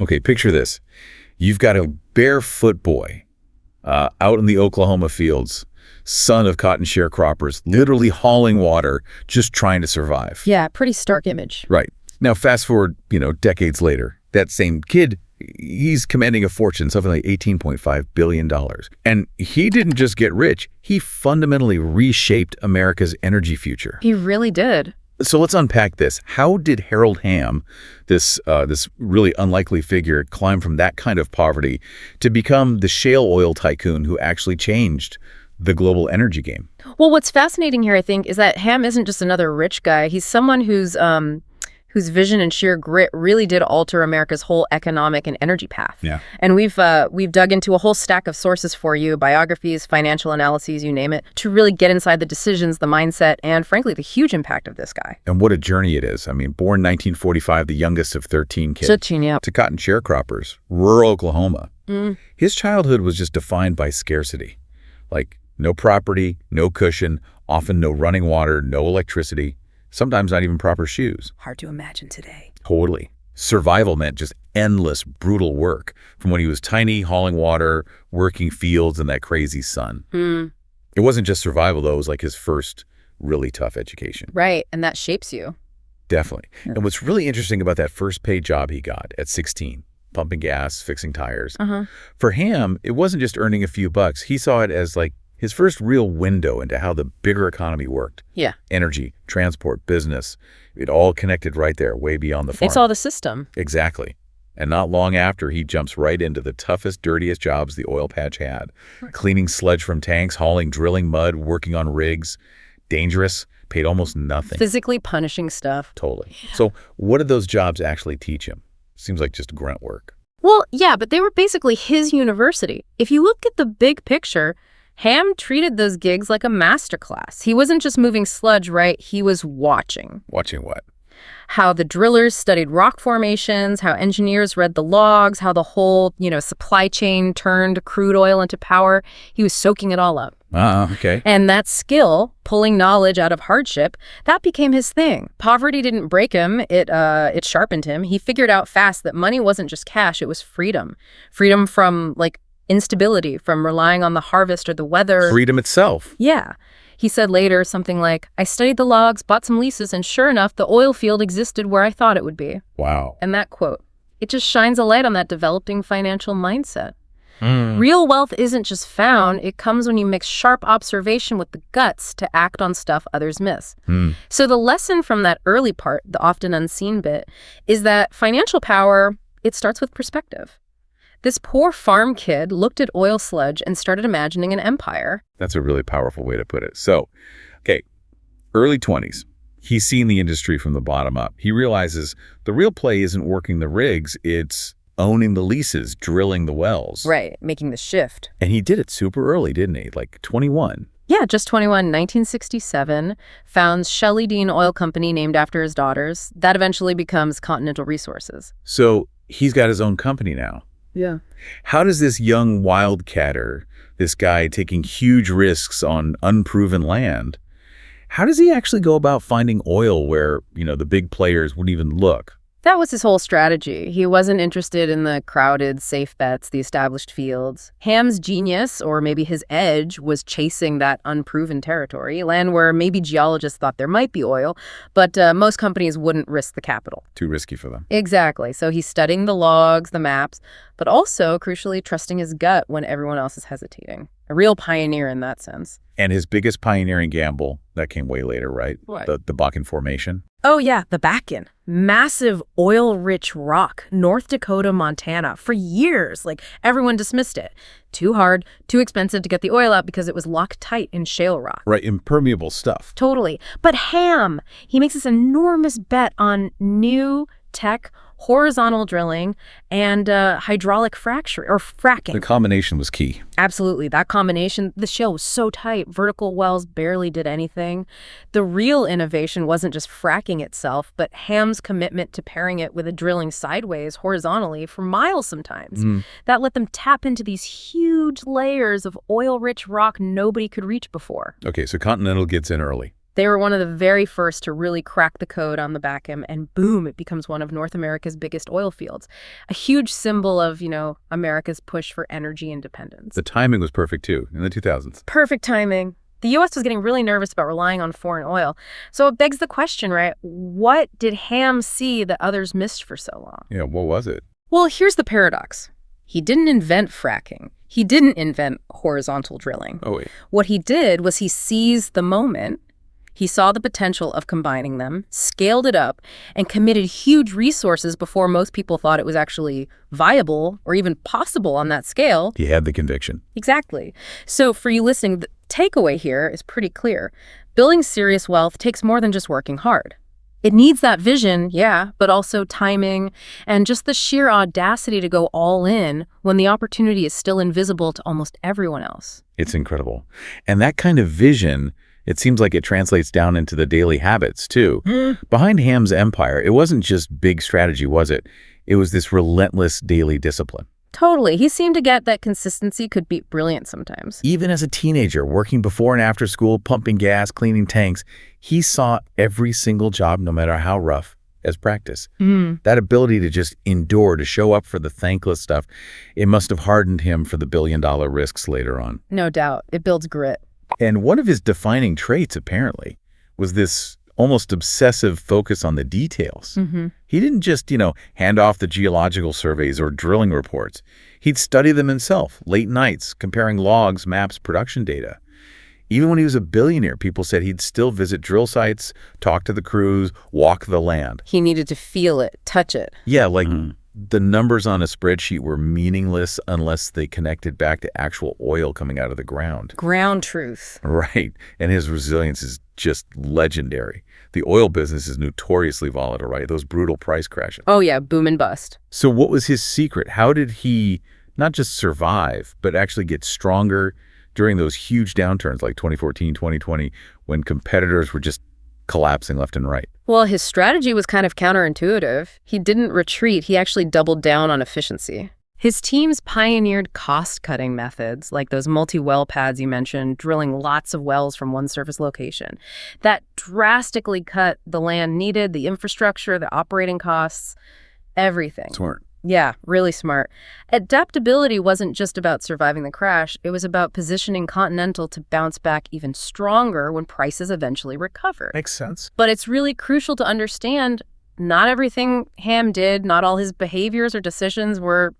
Okay, picture this. You've got a barefoot boy out in the Oklahoma fields, son of cotton sharecroppers, literally hauling water, just trying to survive. Yeah, pretty stark image. Right. Now, fast forward, decades later, that same kid, he's commanding a fortune, something like $18.5 billion. And he didn't just get rich, he fundamentally reshaped America's energy future. He really did. So let's unpack this. How did Harold Hamm, this really unlikely figure, climb from that kind of poverty to become the shale oil tycoon who actually changed the global energy game? Well, what's fascinating here, I think, is that Hamm isn't just another rich guy. He's someone whose vision and sheer grit really did alter America's whole economic and energy path. Yeah. And we've dug into a whole stack of sources for you, biographies, financial analyses, you name it, to really get inside the decisions, the mindset, and frankly, the huge impact of this guy. And what a journey it is. I mean, born 1945, the youngest of 13 kids. 13, yeah. To cotton sharecroppers, rural Oklahoma. His childhood was just defined by scarcity. Like, no property, no cushion, often no running water, no electricity. Sometimes not even proper shoes. Hard to imagine today. Totally. Survival meant just endless, brutal work from when he was tiny, hauling water, working fields in that crazy sun. It wasn't just survival, though. It was like his first really tough education. Right, and that shapes you. Definitely. And what's really interesting about that first paid job he got at 16, pumping gas, fixing tires, for Hamm, it wasn't just earning a few bucks. He saw it as like his first real window into how the bigger economy worked. Yeah. Energy, transport, business, it all connected right there, way beyond the farm. It's all the system. Exactly. And not long after, he jumps right into the toughest, dirtiest jobs the oil patch had. Cleaning sludge from tanks, hauling, drilling mud, working on rigs. Dangerous, paid almost nothing. Physically punishing stuff. Totally. So what did those jobs actually teach him? Seems like just grunt work. Well, yeah, but they were basically his university. If you look at the big picture, Hamm treated those gigs like a masterclass. He wasn't just moving sludge, right? He was watching. Watching what? How the drillers studied rock formations, how engineers read the logs, how the whole, supply chain turned crude oil into power. He was soaking it all up. Okay. And that skill, pulling knowledge out of hardship, that became his thing. Poverty didn't break him. It sharpened him. He figured out fast that money wasn't just cash. It was freedom. Freedom from, instability, from relying on the harvest or the weather. Freedom itself. Yeah. He said later something like, I studied the logs, bought some leases, and sure enough, the oil field existed where I thought it would be. Wow. And that quote, it just shines a light on that developing financial mindset. Real wealth isn't just found, it comes when you mix sharp observation with the guts to act on stuff others miss. So the lesson from that early part, the often unseen bit, is that financial power, it starts with perspective. This poor farm kid looked at oil sludge and started imagining an empire. That's a really powerful way to put it. So, okay, early 20s. He's seen the industry from the bottom up. He realizes the real play isn't working the rigs, it's owning the leases, drilling the wells. Right, making the shift. And he did it super early, didn't he? Like 21. Yeah, just 21, 1967, founds Shale Oil Company named after his daughters. That eventually becomes Continental Resources. So he's got his own company now. Yeah. How does this young wildcatter, this guy taking huge risks on unproven land, how does he actually go about finding oil where, the big players wouldn't even look? That was his whole strategy. He wasn't interested in the crowded, safe bets, the established fields. Hamm's genius, or maybe his edge, was chasing that unproven territory, land where maybe geologists thought there might be oil, but most companies wouldn't risk the capital. Too risky for them. Exactly. So he's studying the logs, the maps, but also, crucially, trusting his gut when everyone else is hesitating. A real pioneer in that sense. And his biggest pioneering gamble, that came way later, right? What? The Bakken Formation. Oh, yeah, the Bakken. Massive oil-rich rock, North Dakota, Montana. For years, everyone dismissed it. Too hard, too expensive to get the oil out because it was locked tight in shale rock. Right, impermeable stuff. Totally. But Hamm, he makes this enormous bet on new tech, horizontal drilling, and hydraulic fracking. The combination was key. Absolutely. That combination, the shale was so tight, vertical wells barely did anything. The real innovation wasn't just fracking itself, but Hamm's commitment to pairing it with a drilling sideways, horizontally, for miles sometimes. That let them tap into these huge layers of oil-rich rock nobody could reach before. Okay, so Continental gets in early. They were one of the very first to really crack the code on the Bakken, and boom, it becomes one of North America's biggest oil fields. A huge symbol of, America's push for energy independence. The timing was perfect, too, in the 2000s. Perfect timing. The U.S. was getting really nervous about relying on foreign oil. So it begs the question, right? What did Hamm see that others missed for so long? Yeah, what was it? Well, here's the paradox. He didn't invent fracking. He didn't invent horizontal drilling. Oh, wait. What he did was he seized the moment. He saw the potential of combining them, scaled it up, and committed huge resources before most people thought it was actually viable or even possible on that scale. He had the conviction. Exactly. So for you listening, the takeaway here is pretty clear. Building serious wealth takes more than just working hard. It needs that vision, yeah, but also timing and just the sheer audacity to go all in when the opportunity is still invisible to almost everyone else. It's incredible. And that kind of vision, it seems like it translates down into the daily habits, too. Behind Hamm's empire, it wasn't just big strategy, was it? It was this relentless daily discipline. Totally. He seemed to get that consistency could beat brilliance sometimes. Even as a teenager, working before and after school, pumping gas, cleaning tanks, he saw every single job, no matter how rough, as practice. That ability to just endure, to show up for the thankless stuff, it must have hardened him for the billion-dollar risks later on. No doubt. It builds grit. And one of his defining traits, apparently, was this almost obsessive focus on the details. He didn't just, hand off the geological surveys or drilling reports. He'd study them himself, late nights, comparing logs, maps, production data. Even when he was a billionaire, people said he'd still visit drill sites, talk to the crews, walk the land. He needed to feel it, touch it. Yeah, like the numbers on a spreadsheet were meaningless unless they connected back to actual oil coming out of the ground. Ground truth. Right. And his resilience is just legendary. The oil business is notoriously volatile, right? Those brutal price crashes. Oh, yeah, boom and bust. So what was his secret? How did he not just survive, but actually get stronger during those huge downturns like 2014, 2020, when competitors were just collapsing left and right? Well, his strategy was kind of counterintuitive. He didn't retreat. He actually doubled down on efficiency. His teams pioneered cost-cutting methods, like those multi-well pads you mentioned, drilling lots of wells from one surface location. That drastically cut the land needed, the infrastructure, the operating costs, everything. Smart. Yeah, really smart. Adaptability wasn't just about surviving the crash. It was about positioning Continental to bounce back even stronger when prices eventually recovered. Makes sense. But it's really crucial to understand not everything Hamm did, not all his behaviors or decisions were,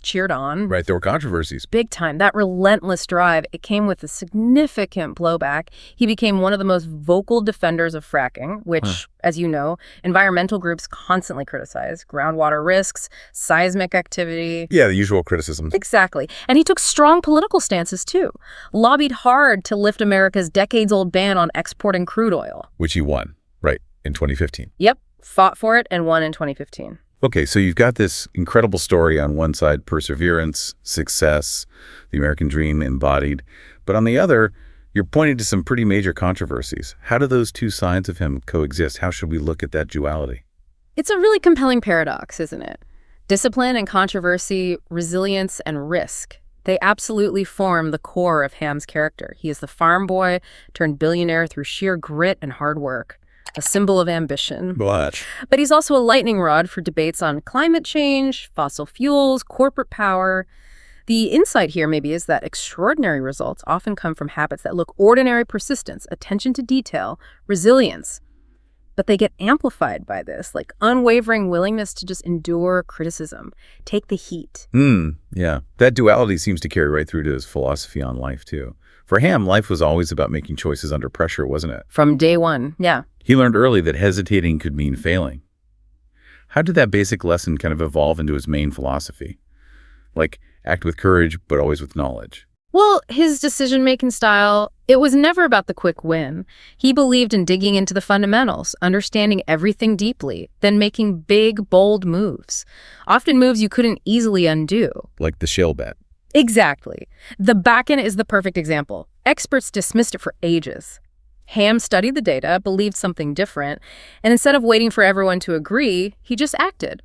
cheered on. Right, there were controversies. Big time. That relentless drive, it came with a significant blowback. He became one of the most vocal defenders of fracking, which, as you know, environmental groups constantly criticize. Groundwater risks, seismic activity. Yeah, the usual criticisms. Exactly. And he took strong political stances, too. Lobbied hard to lift America's decades-old ban on exporting crude oil. Which he won, right, in 2015. Yep. Fought for it and won in 2015. Okay, so you've got this incredible story on one side, perseverance, success, the American dream embodied. But on the other, you're pointing to some pretty major controversies. How do those two sides of him coexist? How should we look at that duality? It's a really compelling paradox, isn't it? Discipline and controversy, resilience and risk. They absolutely form the core of Hamm's character. He is the farm boy turned billionaire through sheer grit and hard work. A symbol of ambition. But But he's also a lightning rod for debates on climate change, fossil fuels, corporate power. The insight here maybe is that extraordinary results often come from habits that look ordinary: persistence, attention to detail, resilience. But they get amplified by this, like unwavering willingness to just endure criticism, take the heat. Yeah. That duality seems to carry right through to his philosophy on life, too. For Hamm, life was always about making choices under pressure, wasn't it? From day one, yeah. He learned early that hesitating could mean failing. How did that basic lesson kind of evolve into his main philosophy? Like, act with courage, but always with knowledge. Well, his decision-making style, it was never about the quick win. He believed in digging into the fundamentals, understanding everything deeply, then making big, bold moves. Often moves you couldn't easily undo. Like the Shale bet. Exactly. The Bakken is the perfect example. Experts dismissed it for ages. Hamm studied the data, believed something different, and instead of waiting for everyone to agree, he just acted.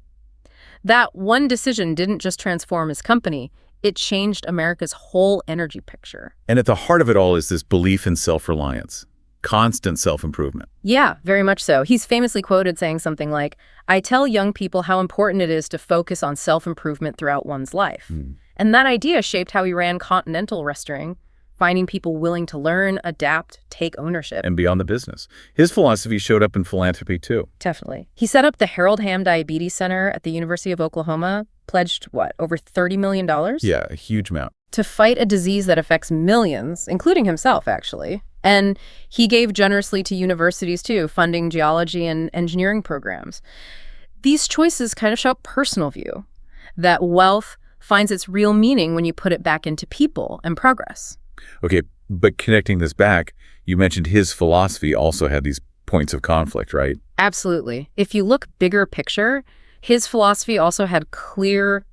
That one decision didn't just transform his company, it changed America's whole energy picture. And at the heart of it all is this belief in self-reliance. constant self-improvement. Yeah, very much so. He's famously quoted saying something like, "I tell young people how important it is to focus on self-improvement throughout one's life." And that idea shaped how he ran Continental Restoring, finding people willing to learn, adapt, take ownership. And beyond the business. His philosophy showed up in philanthropy, too. Definitely. He set up the Harold Hamm Diabetes Center at the University of Oklahoma, pledged, what, over $30 million? Yeah, a huge amount. To fight a disease that affects millions, including himself, actually. And he gave generously to universities, too, funding geology and engineering programs. These choices kind of show a personal view, that wealth finds its real meaning when you put it back into people and progress. Okay, but connecting this back, you mentioned his philosophy also had these points of conflict, right? Absolutely. If you look bigger picture, his philosophy also had clear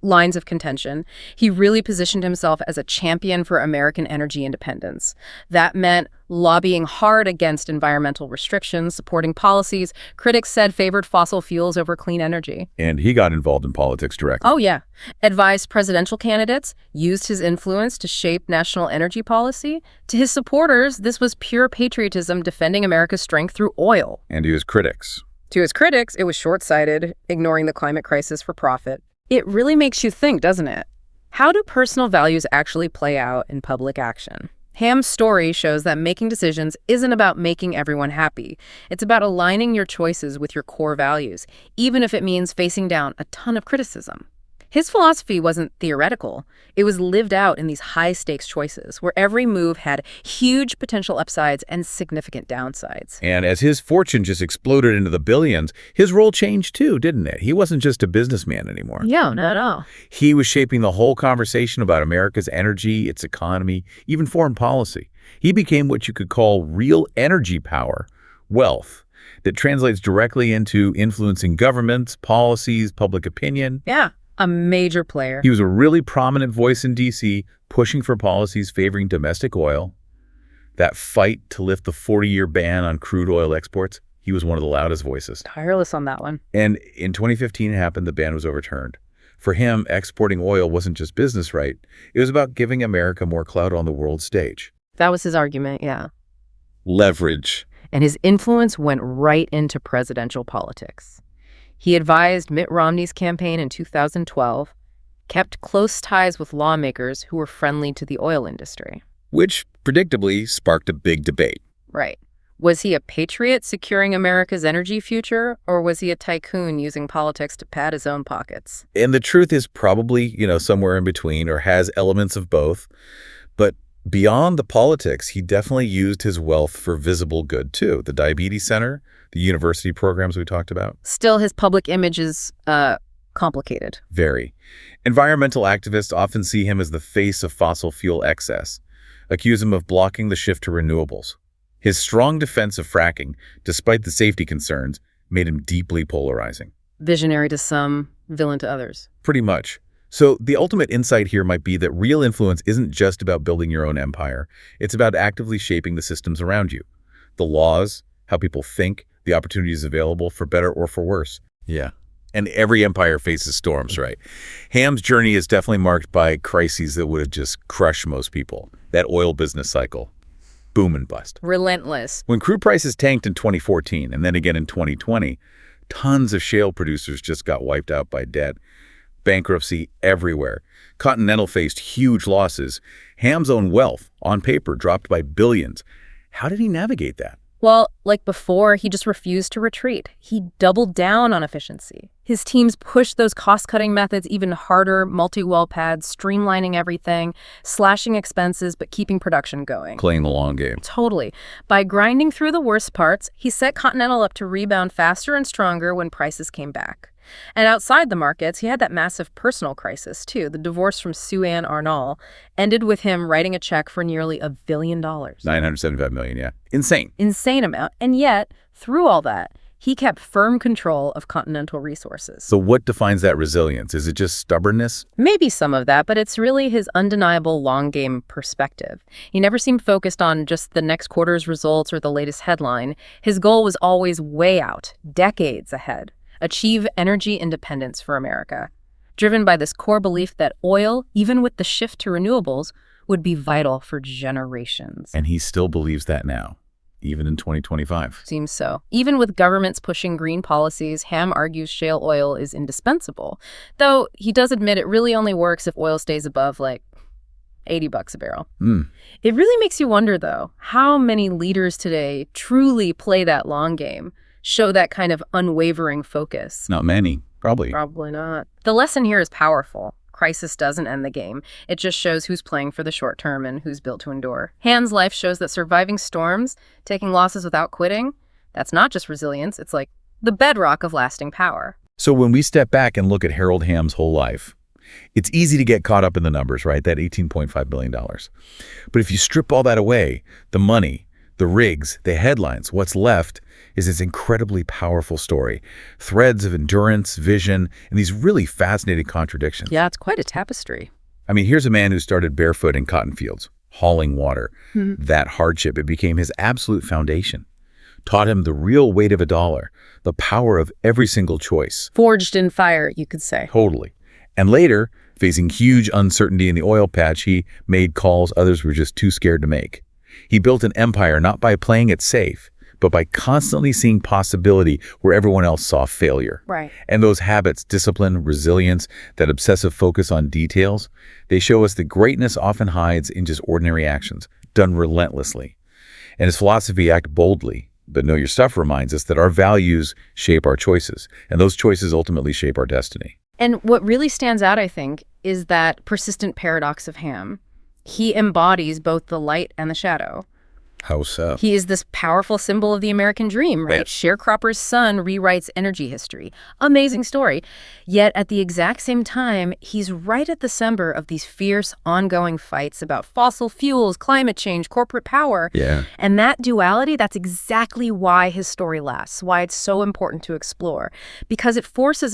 lines of contention. He really positioned himself as a champion for American energy independence. That meant lobbying hard against environmental restrictions, supporting policies critics said favored fossil fuels over clean energy. And he got involved in politics directly. Oh, yeah. Advised presidential candidates, used his influence to shape national energy policy. To his supporters, this was pure patriotism defending America's strength through oil. And to his critics. To his critics, it was short-sighted, ignoring the climate crisis for profit. It really makes you think, doesn't it? How do personal values actually play out in public action? Hamm's story shows that making decisions isn't about making everyone happy. It's about aligning your choices with your core values, even if it means facing down a ton of criticism. His philosophy wasn't theoretical. It was lived out in these high-stakes choices, where every move had huge potential upsides and significant downsides. And as his fortune just exploded into the billions, his role changed too, didn't it? He wasn't just a businessman anymore. Yeah, not at all. He was shaping the whole conversation about America's energy, its economy, even foreign policy. He became what you could call real energy power, wealth, that translates directly into influencing governments, policies, public opinion. Yeah. A major player. He was a really prominent voice in D.C., pushing for policies favoring domestic oil. That fight to lift the 40-year ban on crude oil exports, he was one of the loudest voices. Tireless on that one. And in 2015 it happened, the ban was overturned. For him, exporting oil wasn't just business right. It was about giving America more clout on the world stage. That was his argument, yeah. Leverage. And his influence went right into presidential politics. He advised Mitt Romney's campaign in 2012, kept close ties with lawmakers who were friendly to the oil industry. Which, predictably, sparked a big debate. Right. Was he a patriot securing America's energy future, or was he a tycoon using politics to pad his own pockets? And the truth is probably, somewhere in between, or has elements of both. But beyond the politics, he definitely used his wealth for visible good, too. The Diabetes Center, the university programs we talked about. Still, his public image is complicated. Very. Environmental activists often see him as the face of fossil fuel excess, accuse him of blocking the shift to renewables. His strong defense of fracking, despite the safety concerns, made him deeply polarizing. Visionary to some, villain to others. Pretty much. So the ultimate insight here might be that real influence isn't just about building your own empire. It's about actively shaping the systems around you. The laws, how people think, the opportunities available for better or for worse. Yeah. And every empire faces storms, right? Hamm's journey is definitely marked by crises that would have just crushed most people. That oil business cycle. Boom and bust. Relentless. When crude prices tanked in 2014 and then again in 2020, tons of shale producers just got wiped out by debt. Bankruptcy everywhere. Continental faced huge losses. Hamm's own wealth, on paper, dropped by billions. How did he navigate that? Well, like before, he just refused to retreat. He doubled down on efficiency. His teams pushed those cost-cutting methods even harder, multi-well pads, streamlining everything, slashing expenses, but keeping production going. Playing the long game. Totally. By grinding through the worst parts, he set Continental up to rebound faster and stronger when prices came back. And outside the markets, he had that massive personal crisis, too. The divorce from Sue Ann Arnall ended with him writing a check for nearly $1 billion. $975 million, yeah. Insane. Insane amount. And yet, through all that, he kept firm control of Continental Resources. So what defines that resilience? Is it just stubbornness? Maybe some of that, but it's really his undeniable long-game perspective. He never seemed focused on just the next quarter's results or the latest headline. His goal was always way out, decades ahead. Achieve energy independence for America, driven by this core belief that oil, even with the shift to renewables, would be vital for generations. And he still believes that now. even in 2025. Seems so. Even with governments pushing green policies, Hamm argues shale oil is indispensable. Though he does admit it really only works if oil stays above, like, $80 a barrel. It really makes you wonder, though, how many leaders today truly play that long game, show that kind of unwavering focus? Not many, probably. Probably not. The lesson here is powerful. Crisis doesn't end the game. It just shows who's playing for the short term and who's built to endure. Hamm's life shows that surviving storms, taking losses without quitting, that's not just resilience, it's like the bedrock of lasting power. So when we step back and look at Harold Hamm's whole life, it's easy to get caught up in the numbers, right? That $18.5 billion. But if you strip all that away, the money, the rigs, the headlines, what's left is this incredibly powerful story. Threads of endurance, vision, and these really fascinating contradictions. Yeah, it's quite a tapestry. I mean, here's a man who started barefoot in cotton fields, hauling water. That hardship, it became his absolute foundation. Taught him the real weight of a dollar, the power of every single choice. Forged in fire, you could say. Totally. And later, facing huge uncertainty in the oil patch, he made calls others were just too scared to make. He built an empire not by playing it safe, but by constantly seeing possibility where everyone else saw failure. Right. And those habits, discipline, resilience, that obsessive focus on details, they show us that greatness often hides in just ordinary actions, done relentlessly. And his philosophy, act boldly, but know your stuff, reminds us that our values shape our choices, and those choices ultimately shape our destiny. And what really stands out, I think, is that persistent paradox of Hamm. He embodies both the light and the shadow. How so? He is this powerful symbol of the American dream, right? Sharecropper's son rewrites energy history. Amazing story. Yet at the exact same time, he's right at the center of these fierce, ongoing fights about fossil fuels, climate change, corporate power. Yeah. And that duality, that's exactly why his story lasts, why it's so important to explore. Because it forces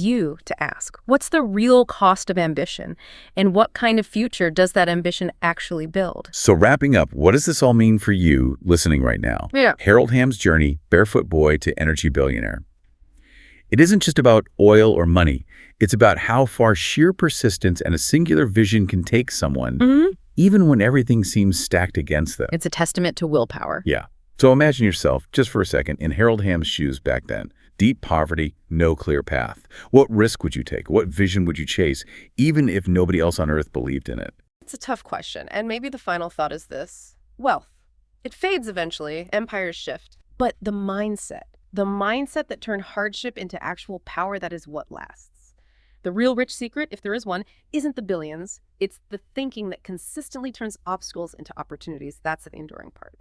you to ask, what's the real cost of ambition? And what kind of future does that ambition actually build? So wrapping up, what does this all mean for you listening right now? Yeah. Harold Hamm's journey, barefoot boy to energy billionaire. It isn't just about oil or money. It's about how far sheer persistence and a singular vision can take someone, even when everything seems stacked against them. It's a testament to willpower. Yeah. So imagine yourself, just for a second, in Harold Hamm's shoes back then. Deep poverty, no clear path. What risk would you take? What vision would you chase, even if nobody else on earth believed in it? It's a tough question, and maybe the final thought is this. Wealth. It fades eventually, empires shift. But the mindset that turned hardship into actual power, that is what lasts. The real rich secret, if there is one, isn't the billions. It's the thinking that consistently turns obstacles into opportunities. That's the enduring part.